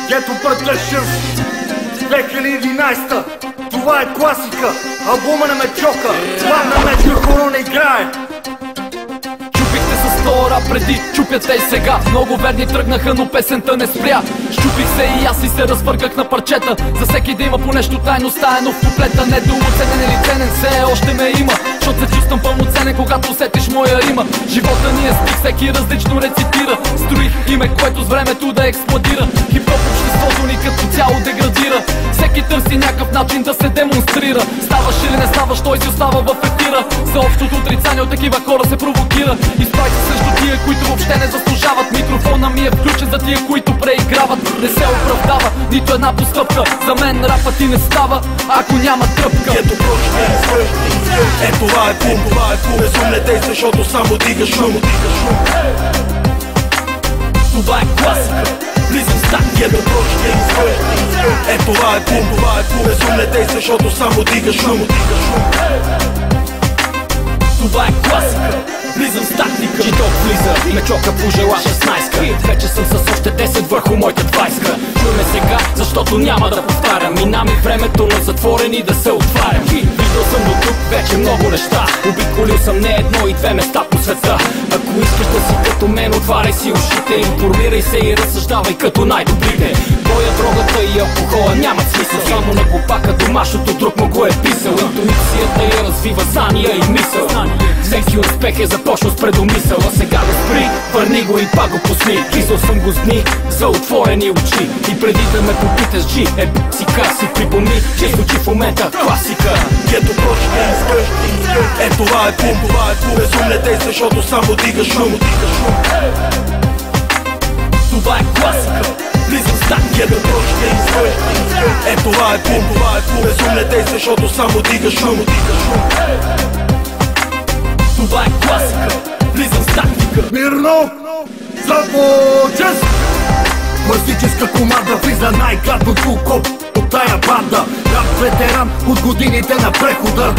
Ghetto Productions 2011. Това е класика. Албума на Мечока. Главна Мечка Корона играе. Чупихте с стора преди, чупят те и сега. Много верни тръгнаха, но песента не спря. Щупих се и аз и се развъргах на парчета. За всеки да има по нещо тайно стаено в куплета. Недооценен или ценен, все още ме има. Защото се чувствам пълноценен, когато усетиш моя рима. Живота ни е стих, всеки различно рецитира. Строих име, което с времето да експлодира. Хип-хоп обществото ни като цяло деградира. Всеки търси някакъв начин да се демонстрира. Ставаш или не ставаш, той си остава в ефира. За общото отрицание от такива хора се провокира. Изправи се срещу тия, които въобще не заслужават. Микрофона ми е включен за тия, които преиграват. Не се оправдава нито една постъпка. За мен рапът ти не става, ако няма тръпка. Ето прочне, това е бум, безум не действа, защото само дига шум. Това е класика, влизам в стак, ето прочне, това е бум, безум не действа, защото само дига шум. Това е класика, влизам с тактика. Джиток влиза, Мечока пожела 16-ка. Вече съм с още 10 върху моята 20-ка. Чуме сега, защото няма да повтарям. Минам и времето на затворени да се отварям. Виждал съм до тук вече много неща. Обиколил съм не едно и две места по света. Ако искаш да си като мен, отваряй си ушите. Информирай се и разсъждавай като най-добрите. Боя, дрогата и алкохола нямат смисъл. Само на глупака домашното друг му го е писал. Интуицията я развива знания и мисъл. Всеки успех е започнал с предумисъл. А сега го спри, върни го и пак го пусни. Кисал съм го с дни за отворени очи. И преди да ме попиташ, Джи, сика си припомни, че звучи в момента класика. Ето прочне, това е бум, безум не действа, защото само дига шум. Това е класика, влизам в стак, ето прочне, това е бум, безум не действа, защото само дига шум. Това е класика, влизам с тактика. Мирно, започес! Класическа команда влиза най-гадното коп от тая банда. Рап ветеран от годините на прехода.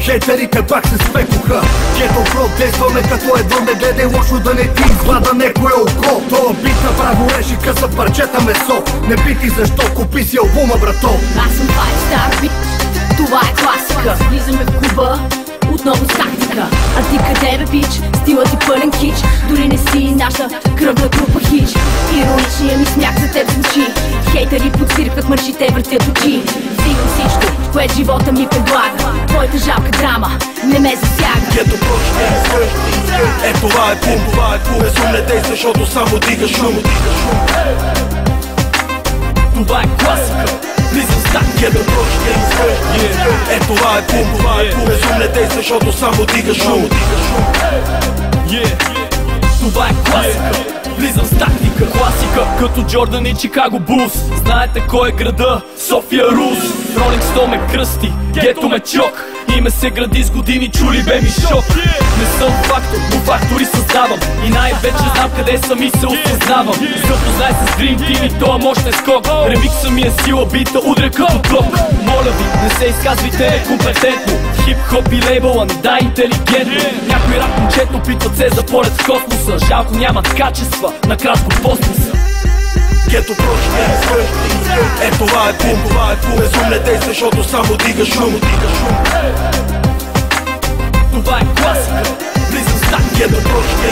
Хейтерите пак се спекоха. Гето Про действаме като едно, не гледай лошо да не ти извлада некое око. Това бит направо реши къса парчета месо. Не пити защо, купи си албума, брато. Аз съм 5 star бит, това е класика. Влизаме в клуба отново с тактика. А ти къде бе, бич? Стилът ти пълен кич. Дори не си наша кръвна група хич. Ироничният ми смях за теб звучи. Хейтери подсвиркват, мършите въртят очи. Взимам всичко, което живота ми предлага. Твоята жалка драма не ме засяга. Ето прочне, това е бум, безум не действа, защото само дига шум. Това е класика, влизам в стак, ето прочне, това е бум, безум не действа, защото само дига шум. Това е класика, влизам с тактика. Класика, като Джордан и Чикаго Булс. Знаете кой е града? София Рус. Ролинг Стоун ме кръсти, Гето ме чок. Име се гради с години, чули бе ми шок. Не съм фактор, но фактори създавам. И най-вече знам къде съм и се осъзнавам. Запознай се с Dream Team и тоя мощен скок. Ремикса ми е сила, бита удря като ток. Моля ви, не се изказвайте некомпетентно. Хип-хоп и лейбъла не дай интелигентно. Някой рап момчето опитват се за полет в космоса. Жалко нямат качества на кратко постмоса. Ето прочне, това е бум, безум не действа, защото само дига шум. Това е класика, влизам в стак, ето прочне,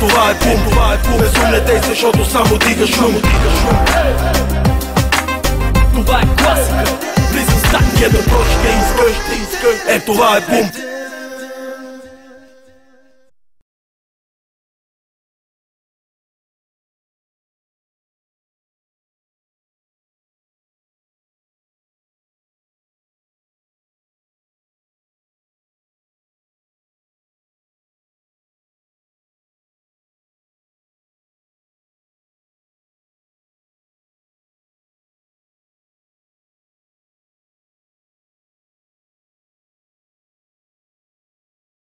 това е бум, безум не действа, защото само дига шум. Това е класика, влизам в стак, ето прочне, това е бум.